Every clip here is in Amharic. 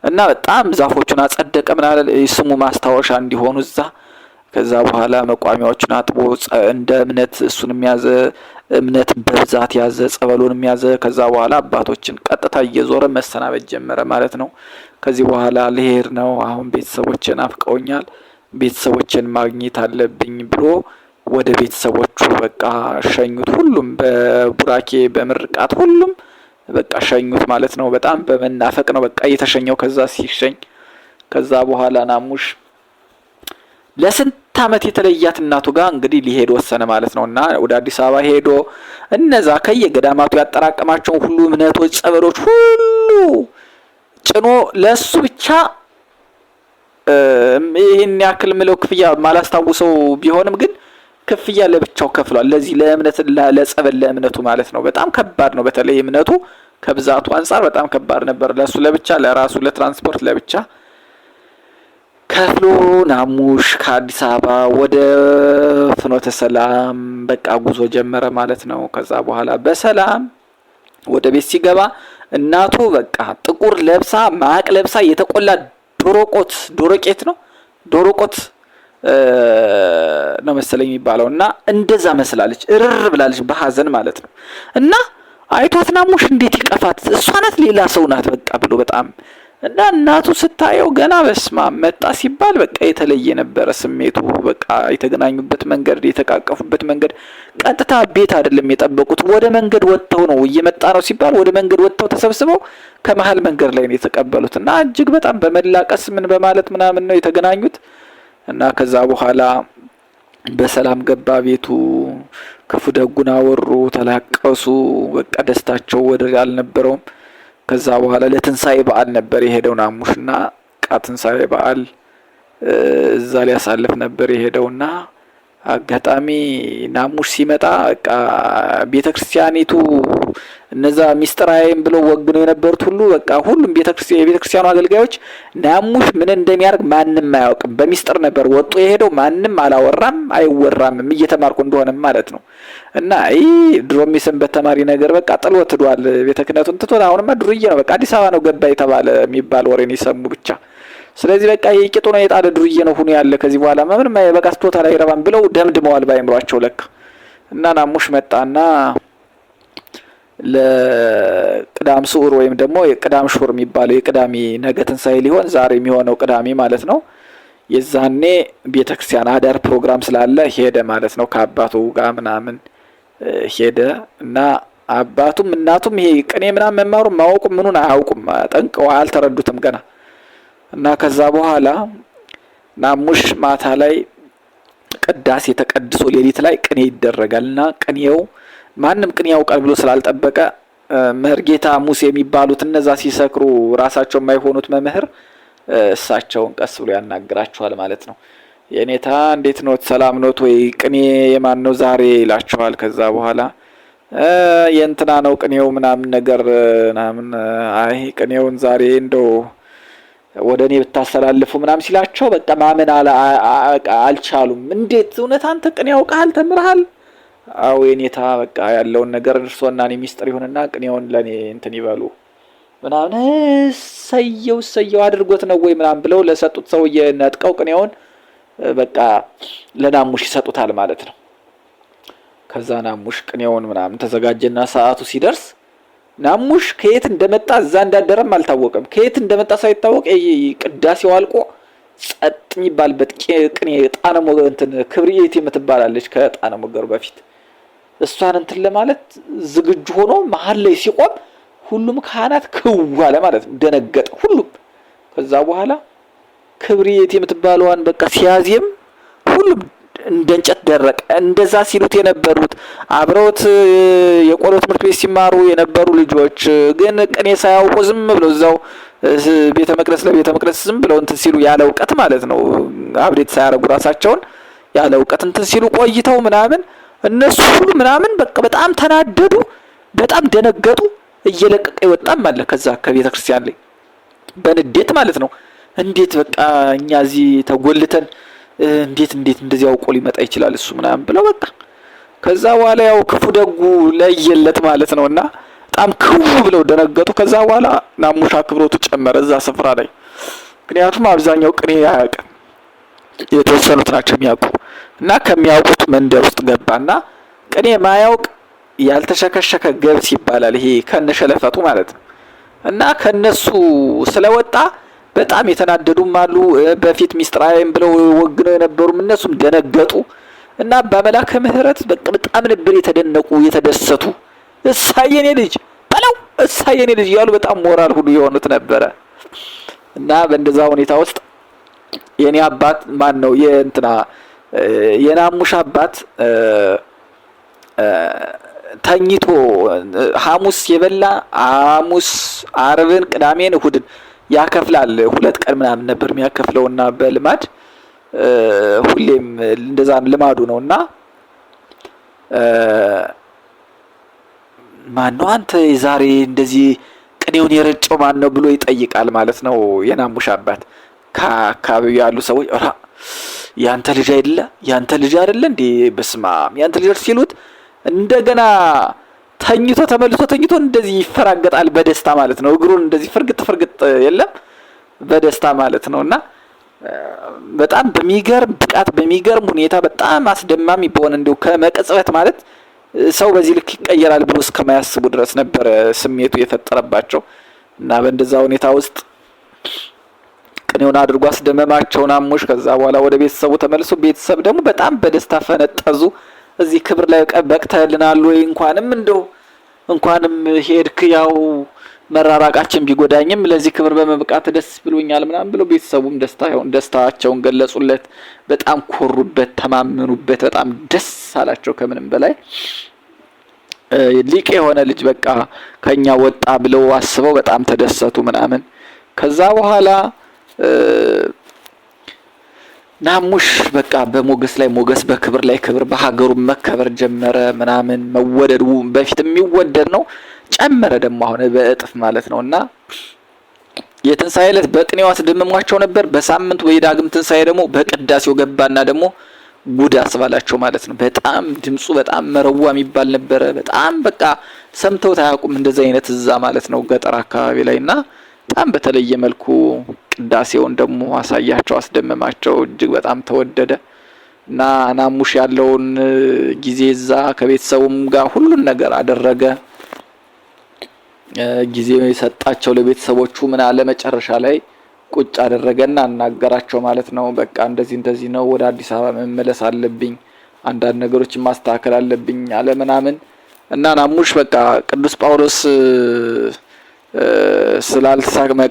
እና በጣም ዛፎቹን አጸደቀ ምናለ ስሙ ማስታወሻ እንዲሆኑ እዛ። ከዛ በኋላ መቋሚያዎቹን አጥቦ እንደ እምነት እሱንም ያዘ፣ እምነትን በብዛት ያዘ፣ ጸበሉንም ያዘ። ከዛ በኋላ አባቶችን ቀጥታ እየዞረ መሰናበት ጀመረ ማለት ነው። ከዚህ በኋላ ልሄድ ነው፣ አሁን ቤተሰቦቼን አፍቀውኛል፣ ቤተሰቦቼን ማግኘት አለብኝ ብሎ ወደ ቤተሰቦቹ በቃ ሸኙት። ሁሉም በቡራኬ በምርቃት ሁሉም በቃ ሸኙት ማለት ነው። በጣም በመናፈቅ ነው በቃ እየተሸኘው ከዛ ሲሸኝ። ከዛ በኋላ ናሙሽ ለስንት ዓመት የተለያት እናቱ ጋር እንግዲህ ሊሄድ ወሰነ ማለት ነው። እና ወደ አዲስ አበባ ሄዶ እነዛ ከየገዳማቱ ያጠራቀማቸውን ሁሉ እምነቶች፣ ጸበሎች ሁሉ ጭኖ ለሱ ብቻ ይሄን ያክል ምለው ክፍያ ማላስታውሰው ቢሆንም ግን ክፍያ ለብቻው ከፍሏል። ለዚህ ለእምነት ለጸበል ለእምነቱ ማለት ነው። በጣም ከባድ ነው። በተለይ እምነቱ ከብዛቱ አንፃር በጣም ከባድ ነበር። ለሱ ለብቻ ለራሱ ለትራንስፖርት ለብቻ ከፍሎ ናሙሽ ከአዲስ አበባ ወደ ፍኖተ ሰላም በቃ ጉዞ ጀመረ ማለት ነው። ከዛ በኋላ በሰላም ወደ ቤት ሲገባ እናቱ በቃ ጥቁር ለብሳ ማቅ ለብሳ የተቆላ ዶሮቄት ነው ዶሮቆት ነው መሰለኝ የሚባለው እና እንደዛ መስላለች፣ እርር ብላለች በሐዘን ማለት ነው። እና አይቷት ናሙሽ እንዴት ይቀፋት፣ እሷ ናት ሌላ ሰው ናት በቃ ብሎ በጣም እና እናቱ ስታየው ገና በስማ መጣ ሲባል በቃ የተለየ ነበረ ስሜቱ። በቃ የተገናኙበት መንገድ የተቃቀፉበት መንገድ ቀጥታ ቤት አይደለም የጠበቁት፣ ወደ መንገድ ወጥተው ነው እየመጣ ነው ሲባል ወደ መንገድ ወጥተው ተሰብስበው ከመሃል መንገድ ላይ ነው የተቀበሉት። እና እጅግ በጣም በመላቀስ ምን በማለት ምናምን ነው የተገናኙት። እና ከዛ በኋላ በሰላም ገባ ቤቱ። ክፉ ደጉን አወሩ፣ ተላቀሱ። በቃ ደስታቸው ወደር አልነበረውም። ከዛ በኋላ ለትንሳኤ በዓል ነበር የሄደው ናሙሽና ትንሳኤ በዓል እዛ ሊያሳልፍ ነበር የሄደውና አጋጣሚ ናሙሽ ሲመጣ በቃ ቤተክርስቲያኒቱ እነዛ ሚስጥራይም ብለው ወግነው የነበሩት ሁሉ በቃ ሁሉም የቤተክርስቲያኑ አገልጋዮች ናሙሽ ምን እንደሚያደርግ ማንም አያውቅም። በሚስጥር ነበር ወጡ የሄደው። ማንም አላወራም አይወራም እየተማርኩ እንደሆነ ማለት ነው። እና ድሮም የሰንበት ተማሪ ነገር በቃ ጥሎት ሄዷል። ቤተ ክህነቱን ትቶት አሁንማ ዱርዬ ነው በቃ አዲስ አበባ ነው ገባ የተባለ የሚባል ወሬን ይሰሙ ብቻ። ስለዚህ በቃ የቂጡ ነው የጣለ ዱርዬ ነው ሁኑ ያለ ከዚህ በኋላ ምንም በቃ ቶታል አይረባም ብለው ደምድመዋል ባይምሯቸው ለካ። እና ናሙሽ መጣና ለቅዳም ስዑር ወይም ደግሞ የቅዳም ሹር የሚባለው የቅዳሜ ነገ ትንሳኤ ሊሆን ዛሬ የሚሆነው ቅዳሜ ማለት ነው። የዛኔ ቤተክርስቲያን አዳር ፕሮግራም ስላለ ሄደ ማለት ነው። ከአባቱ ጋር ምናምን ሄደ እና አባቱም እናቱም ይሄ ቅኔ ምናምን መማሩ ማወቁ ምኑን አያውቁም፣ ጠንቀው አልተረዱትም ገና። እና ከዛ በኋላ ናሙሽ ማታ ላይ ቅዳሴ ተቀድሶ ሌሊት ላይ ቅኔ ይደረጋልና ቅኔው ማንም ቅኔ ያውቃል ብሎ ስላልጠበቀ መርጌታ ሙሴ የሚባሉት እነዛ ሲሰክሩ ራሳቸው የማይሆኑት መምህር እሳቸውን ቀስ ብሎ ያናግራቸዋል ማለት ነው። የኔታ እንዴት ነው ሰላም ነው ወይ ቅኔ የማን ነው ዛሬ ይላቸዋል። ከዛ በኋላ የእንትና ነው ቅኔው ምናምን ነገር ምናምን አይ ቅኔውን ዛሬ እንደው ወደኔ ብታስተላልፉ ምናምን ሲላቸው በቃ ማመን አልቻሉም። እንዴት እውነት አንተ ቅኔ ያውቃል ተምረሃል? አዎ የኔታ በቃ ያለውን ነገር እርሶና እኔ ሚስጥር ይሁንና ቅኔውን ለኔ እንትን ይበሉ ምናምን ሰየው አድርጎት ነው ወይ ምናምን ብለው ለሰጡት ሰውዬ ነጥቀው ቅኔውን በቃ ለናሙሽ ይሰጡታል ማለት ነው። ከዛ ናሙሽ ቅኔውን ምናምን ተዘጋጀና ሰዓቱ ሲደርስ ናሙሽ ከየት እንደመጣ እዛ እንዳደረም አልታወቀም። ከየት እንደመጣ ሳይታወቅ ቅዳሴው አልቆ ጸጥ የሚባልበት ቅኔ ጣነ ሞገር እንትን ክብርዬት የምትባላለች ከጣነ ሞገር በፊት እሷን እንትን ለማለት ዝግጁ ሆኖ መሀል ላይ ሲቆም ሁሉም ካህናት ክዋለ ማለት ነው። ደነገጠ ሁሉም። ከዛ በኋላ ክብርዬት የምትባለዋን በቃ ሲያዜም ሁሉም እንደ እንጨት ደረቀ። እንደዛ ሲሉት የነበሩት አብረውት የቆሎ ትምህርት ቤት ሲማሩ የነበሩ ልጆች ግን ቅኔ ሳያውቁ ዝም ብለው እዛው ቤተ መቅደስ ለቤተ መቅደስ ዝም ብለው እንትን ሲሉ ያለ እውቀት ማለት ነው አብዴት ሳያረጉ ራሳቸውን ያለ እውቀት እንትን ሲሉ ቆይተው ምናምን እነሱ ሁሉ ምናምን በቃ በጣም ተናደዱ፣ በጣም ደነገጡ። እየለቀቀ ይወጣም አለ ከዛ ከቤተ ክርስቲያን ላይ በንዴት ማለት ነው። እንዴት በቃ እኛ እዚህ ተጎልተን እንዴት እንደዚህ አውቆ ሊመጣ ይችላል እሱ ምናምን ብለው በቃ ከዛ በኋላ ያው ክፉ ደጉ ለየለት ማለት ነውና በጣም ክው ብለው ደነገጡ። ከዛ በኋላ ናሙሽ አክብሮቱ ጨመረ እዛ ስፍራ ላይ። ምክንያቱም አብዛኛው ቅኔ አያውቅም፣ የተወሰኑት ናቸው የሚያውቁ እና ከሚያውቁት መንደር ውስጥ ገባና ቅኔ ማያውቅ ያልተሸከሸከ ገብስ ይባላል፣ ይሄ ከነሸለፈቱ ማለት ነው። እና ከነሱ ስለወጣ በጣም የተናደዱም አሉ። በፊት ሚስጥራዊም ብለው ወግነው የነበሩም እነሱም ደነገጡ እና በመላከ ምህረት በጣም ነበር የተደነቁ የተደሰቱ። እሳየኔ ልጅ በለው እሳየኔ ልጅ እያሉ በጣም ሞራል ሁሉ የሆኑት ነበረ። እና በእንደዛ ሁኔታ ውስጥ የኔ አባት ማን ነው የእንትና የናሙሽ አባት ተኝቶ ሐሙስ የበላ ሐሙስ አርብን ቅዳሜን እሁድን ያከፍላል። 2 ቀን ምናምን ነበር የሚያከፍለውና በልማድ ሁሌም እንደዛ ልማዱ ነውና ማን ነው አንተ ዛሬ እንደዚህ ቅኔውን የረጨው ማን ነው ብሎ ይጠይቃል ማለት ነው የናሙሽ አባት። ከአካባቢው ያሉ ሰዎች ያንተ ልጅ አይደለ ያንተ ልጅ አይደለ እንዴ በስማም ያንተ ልጅ ሲሉት እንደገና ተኝቶ ተመልሶ ተኝቶ እንደዚህ ይፈራገጣል በደስታ ማለት ነው። እግሩን እንደዚህ ፍርግጥ የለም በደስታ ማለት ነውና በጣም በሚገርም ብቃት በሚገርም ሁኔታ በጣም አስደማሚ በሆነ እንደው ከመቀጽበት ማለት ሰው በዚህ ልክ ይቀየራል ብሎ እስከማያስቡ ድረስ ነበር ስሜቱ የፈጠረባቸው። እና በእንደዛ ሁኔታ ውስጥ ቅኔውን አድርጎ አስደመማቸው ናሙሽ። ከዛ በኋላ ወደ ቤተሰቡ ተመልሶ ቤተሰብ ደግሞ በጣም በደስታ ፈነጠዙ። እዚህ ክብር ላይ በቅተልናል ወይ እንኳንም ሄድክ፣ ያው መራራቃችን ቢጎዳኝም ለዚህ ክብር በመብቃት ደስ ብሎኛል ምናምን ብለው ቤተሰቡም ደስታቸውን ገለጹለት። በጣም ኮሩበት፣ ተማመኑበት፣ በጣም ደስ አላቸው ከምንም በላይ። ሊቅ የሆነ ልጅ በቃ ከኛ ወጣ ብለው አስበው በጣም ተደሰቱ ምናምን። ከዛ በኋላ ናሙሽ በቃ በሞገስ ላይ ሞገስ፣ በክብር ላይ ክብር፣ በሀገሩ መከበር ጀመረ ምናምን። መወደዱ በፊት የሚወደድ ነው ጨመረ ደግሞ አሁን በእጥፍ ማለት ነውና የትንሳኤ ዕለት በቅኔው አስደምሟቸው ነበር። በሳምንት ወይ ዳግም ትንሳኤ ደግሞ በቅዳሴው ገባና ደግሞ ጉድ አስባላቸው ማለት ነው። በጣም ድምጹ በጣም መረዋ የሚባል ነበረ። በጣም በቃ ሰምተው ታያውቁም እንደዚህ አይነት እዛ ማለት ነው ገጠር አካባቢ ላይና በጣም በተለየ መልኩ ቅዳሴውን ደግሞ አሳያቸው፣ አስደመማቸው። እጅግ በጣም ተወደደ እና ናሙሽ ያለውን ጊዜ እዛ ከቤተሰቡም ጋር ሁሉን ነገር አደረገ። ጊዜ የሰጣቸው ለቤተሰቦቹ ምን አለ መጨረሻ ላይ ቁጭ አደረገና አናገራቸው ማለት ነው። በቃ እንደዚህ ነው፣ ወደ አዲስ አበባ መመለስ አለብኝ፣ አንዳንድ ነገሮችን ማስተካከል አለብኝ አለ ምናምን። እና ናሙሽ በቃ ቅዱስ ጳውሎስ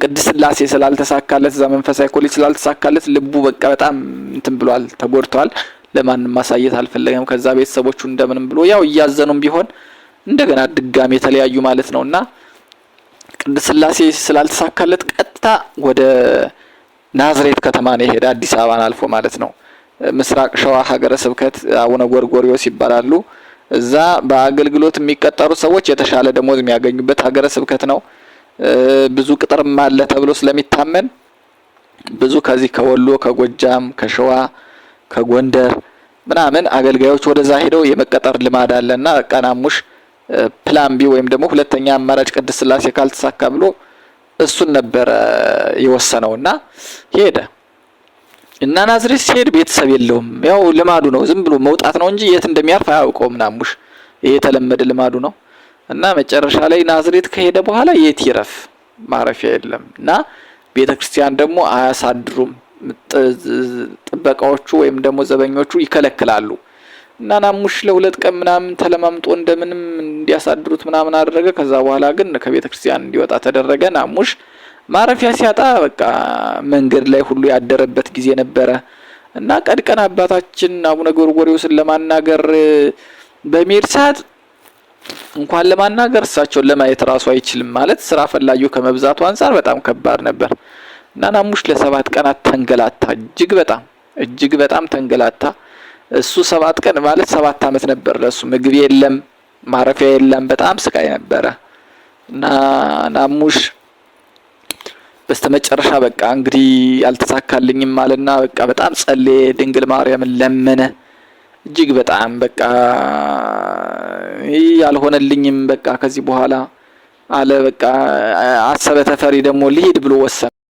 ቅድስት ሥላሴ ስላልተሳካለት እዛ መንፈሳዊ ኮሌጅ ስላልተሳካለት ልቡ በቃ በጣም እንትን ብሏል፣ ተጎድቷል። ለማንም ማሳየት አልፈለገም። ከዛ ቤተሰቦቹ እንደምንም ብሎ ያው እያዘኑም ቢሆን እንደገና ድጋሜ የተለያዩ ማለት ነውና ቅድስት ሥላሴ ስላልተሳካለት ቀጥታ ወደ ናዝሬት ከተማ ነው የሄደ፣ አዲስ አበባን አልፎ ማለት ነው። ምስራቅ ሸዋ ሀገረ ስብከት አቡነ ጎርጎርዮስ ይባላሉ። እዛ በአገልግሎት የሚቀጠሩ ሰዎች የተሻለ ደሞዝ የሚያገኙበት ሀገረ ስብከት ነው። ብዙ ቅጥርም አለ ተብሎ ስለሚታመን ብዙ ከዚህ ከወሎ፣ ከጎጃም፣ ከሸዋ፣ ከጎንደር ምናምን አገልጋዮች ወደዛ ሄደው የመቀጠር ልማድ አለና ናሙሽ ፕላን ቢ ወይም ደግሞ ሁለተኛ አማራጭ ቅድስት ሥላሴ ካልተሳካ ብሎ እሱን ነበር የወሰነውና ሄደ። እና ናዝሬት ሲሄድ ቤተሰብ የለውም። ያው ልማዱ ነው፣ ዝም ብሎ መውጣት ነው እንጂ የት እንደሚያርፍ አያውቀውም ናሙሽ። ይሄ የተለመደ ልማዱ ነው። እና መጨረሻ ላይ ናዝሬት ከሄደ በኋላ የት ይረፍ፣ ማረፊያ የለም። እና ቤተክርስቲያን ደግሞ አያሳድሩም፣ ጥበቃዎቹ ወይም ደግሞ ዘበኞቹ ይከለክላሉ። እና ናሙሽ ለ2 ቀን ምናምን ተለማምጦ እንደምንም እንዲያሳድሩት ምናምን አደረገ። ከዛ በኋላ ግን ከቤተክርስቲያን እንዲወጣ ተደረገ። ናሙሽ ማረፊያ ሲያጣ በቃ መንገድ ላይ ሁሉ ያደረበት ጊዜ ነበረ። እና ቀድቀን አባታችን አቡነ ጎርጎርዮስን ለማናገር በሚሄድ ሰዓት እንኳን ለማናገር እሳቸውን ለማየት ራሱ አይችልም ማለት ስራ ፈላጊው ከመብዛቱ አንፃር በጣም ከባድ ነበር። እና ናሙሽ ለ7 ቀናት ተንገላታ፣ እጅግ በጣም ተንገላታ። እሱ 7 ቀን ማለት 7 አመት ነበር ለሱ። ምግብ የለም፣ ማረፊያ የለም፣ በጣም ስቃይ ነበረ። እና ናሙሽ በስተመጨረሻ በቃ እንግዲህ ያልተሳካልኝም ማለትና በቃ በጣም ጸለየ፣ ድንግል ማርያምን ለመነ። እጅግ በጣም በቃ ያልሆነልኝም በቃ ከዚህ በኋላ አለ። በቃ አሰበ ተፈሪ ደግሞ ልሂድ ብሎ ወሰነ።